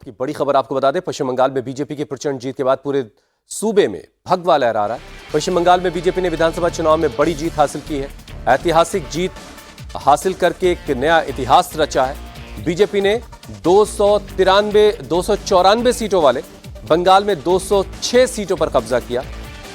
की बड़ी खबर आपको बता दें, पश्चिम बंगाल में बीजेपी की प्रचंड जीत के बाद पूरे सूबे में भगवा लहरा रहा है। पश्चिम बंगाल में बीजेपी ने विधानसभा चुनाव में बड़ी जीत हासिल की है। ऐतिहासिक जीत हासिल करके एक नया इतिहास रचा है। बीजेपी ने 294 सीटों वाले बंगाल में 206 सीटों पर कब्जा किया।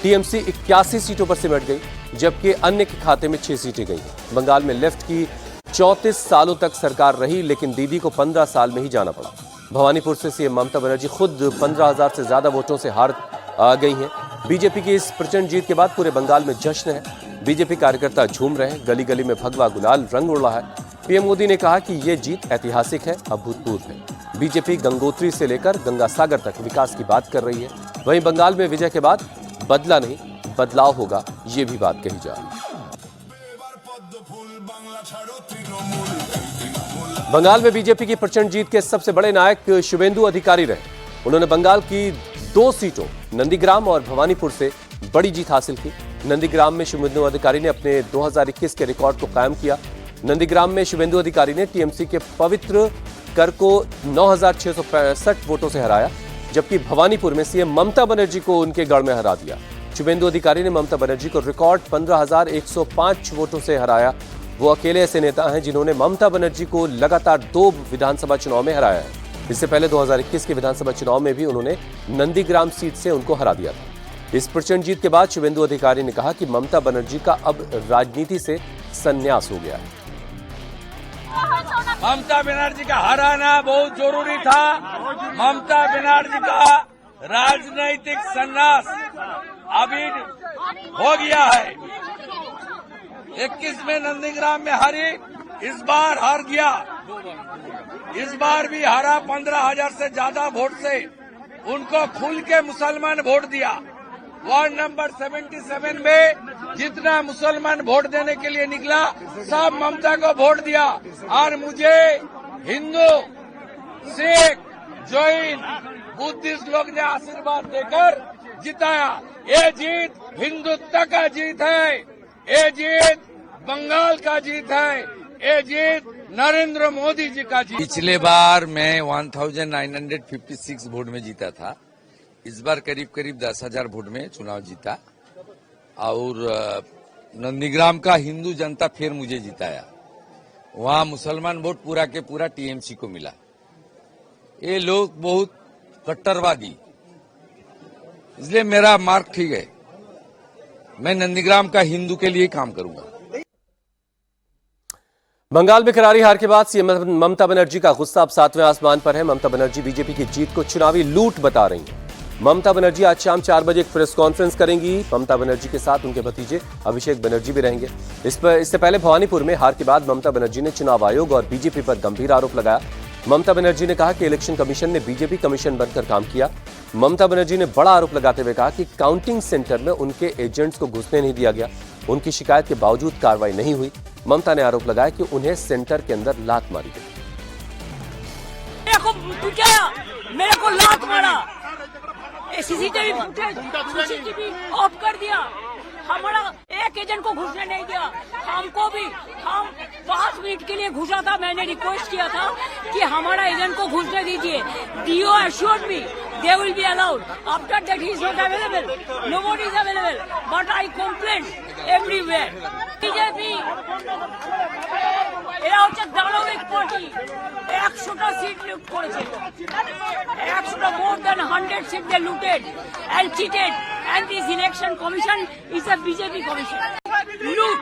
टीएमसी 81 सीटों पर सिमट गई, जबकि अन्य के खाते में 6 सीटें गई। बंगाल में लेफ्ट की 34 सालों तक सरकार रही, लेकिन दीदी को 15 साल में ही जाना पड़ा। भवानीपुर से सीएम ममता बनर्जी खुद 15,000 से ज्यादा वोटों से हार गई हैं। बीजेपी की इस प्रचंड जीत के बाद पूरे बंगाल में जश्न है। बीजेपी कार्यकर्ता झूम रहे हैं, गली गली में भगवा गुलाल रंग उड़ रहा है। पीएम मोदी ने कहा कि यह जीत ऐतिहासिक है, अभूतपूर्व है। बीजेपी गंगोत्री से लेकर गंगा सागर तक विकास की बात कर रही है। वहीं बंगाल में विजय के बाद बदला नहीं, बदलाव होगा, ये भी बात कही जा रही है। बंगाल में बीजेपी की प्रचंड जीत के सबसे बड़े नायक शुभेंदु अधिकारी रहे। उन्होंने बंगाल की 2 सीटों नंदीग्राम और भवानीपुर से बड़ी जीत हासिल की। नंदीग्राम में शुभेंदु अधिकारी ने अपने 2021 के रिकॉर्ड को कायम किया। नंदीग्राम में शुभेंदु अधिकारी ने टीएमसी के पवित्र कर को 9,665 वोटों से हराया, जबकि भवानीपुर में सीएम ममता बनर्जी को उनके गढ़ में हरा दिया। शुभेंदु अधिकारी ने ममता बनर्जी को रिकॉर्ड 15,105 वोटों से हराया। वो अकेले ऐसे नेता हैं जिन्होंने ममता बनर्जी को लगातार 2 विधानसभा चुनाव में हराया है। इससे पहले 2021 के विधानसभा चुनाव में भी उन्होंने नंदीग्राम सीट से उनको हरा दिया था। इस प्रचंड जीत के बाद शुभेंदु अधिकारी ने कहा कि ममता बनर्जी का अब राजनीति से संन्यास हो गया है। ममता बनर्जी का हराना बहुत जरूरी था। ममता बनर्जी का राजनीतिक संन्यास अभी हो गया है। 21 में नंदीग्राम में हारी, इस बार हार गया। इस बार भी हारा 15,000 से ज्यादा वोट से। उनको खुल के मुसलमान वोट दिया। वार्ड नंबर 77 में जितना मुसलमान वोट देने के लिए निकला, सब ममता को वोट दिया। और मुझे हिंदू, सिख, जैन, बुद्धिस्ट लोग ने आशीर्वाद देकर जिताया। ये जीत हिंदुत्व का जीत है। ये जीत बंगाल का जीत है। ये जीत नरेंद्र मोदी जी का जीत। पिछले बार मैं 1956 वोट में जीता था। इस बार करीब 10,000 वोट में चुनाव जीता। और नंदीग्राम का हिंदू जनता फिर मुझे जिताया। वहां मुसलमान वोट पूरा के पूरा टीएमसी को मिला। ये लोग बहुत कट्टरवादी, इसलिए मेरा मार्क ठीक है। मैं नंदीग्राम का हिंदू के लिए काम करूंगा। बंगाल में करारी हार के बाद सीएम ममता बनर्जी का गुस्सा अब 7वें आसमान पर है। ममता बनर्जी बीजेपी की जीत को चुनावी लूट बता रही हैं। ममता बनर्जी आज शाम 4 बजे एक प्रेस कॉन्फ्रेंस करेंगी। ममता बनर्जी के साथ उनके भतीजे अभिषेक बनर्जी भी रहेंगे। इससे पहले भवानीपुर में हार के बाद ममता बनर्जी ने चुनाव आयोग और बीजेपी पर गंभीर आरोप लगाया। ममता बनर्जी ने कहा कि इलेक्शन कमीशन ने बीजेपी कमीशन बनकर काम किया। ममता बनर्जी ने बड़ा आरोप लगाते हुए कहा कि काउंटिंग सेंटर में उनके एजेंट्स को घुसने नहीं दिया गया। उनकी शिकायत के बावजूद कार्रवाई नहीं हुई। ममता ने आरोप लगाया कि उन्हें सेंटर के अंदर लात मारी गई। मेरे को लात मारा, सीसीटीवी ऑफ कर दिया। हमारा एक एजेंट को घुसने नहीं दिया। हमको भी, हम 5 मिनट के लिए घुसा था। मैंने रिक्वेस्ट किया था कि हमारा एजेंट को घुसने दीजिए। डीओ assured me they will be allowed. After that he is not available. Nobody is available. But I complained everywhere. BJP এরা হচ্ছে দানবিক পার্টি। 100টা সিট লুট করেছে। 100টা more than 100 seats they looted and cheated. And this election commission is a BJP commission. Loot.